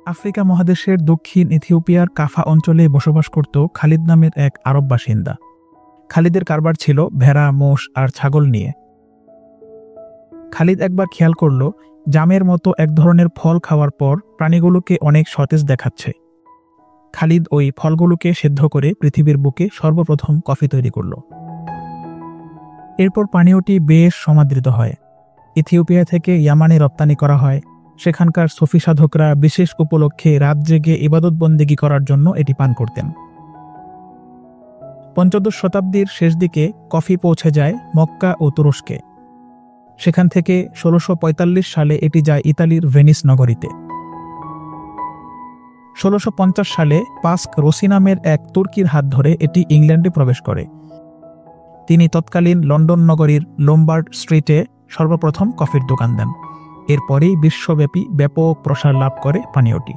Africa মহাদেশের দক্ষিণ ইথিওপিয়ার কাফা অঞ্চলে বসবাস করত খালিদ নামের এক আরব বাসিন্দা। খালিদের কারবার ছিল ভেড়া, মোষ আর ছাগল নিয়ে। খালিদ একবার খেয়াল করল জামের মতো এক ধরনের ফল খাওয়ার পর প্রাণীগুলোকে অনেক সতেজ দেখাচ্ছে। খালিদ ওই ফলগুলোকে সেদ্ধ করে পৃথিবীর বুকে সর্বপ্রথম কফি তৈরি করল। এরপর পানীয়টি বেশ সমাদৃত হয়। ইথিওপিয়া থেকে ইয়ামানে রপ্তানি করা হয়। সেখানকার সুফি সাধকরা বিশেষ উপলক্ষে রাত জেগে ইবাদত বন্দেগী করার জন্য এটি পান করতেন। পঞ্চদশ শতাব্দীর শেষ দিকে কফি পৌঁছে যায় মক্কা ও তুরস্কে। সেখান থেকে ১৬৪৫ সালে এটি যায় ইতালির ভেনিস নগরীতে। ১৬৫০ সালে পাস্ক রোসি নামের এক তুর্কির হাত ধরে এটি ইংল্যান্ডে প্রবেশ করে। তিনি তৎকালীন লন্ডন নগরীর লোমবার্ড স্ট্রিটে সর্বপ্রথম কফির দোকান দেন। এরপরেই বিশ্বব্যাপী ব্যাপক প্রসার লাভ করে পানীয়টি।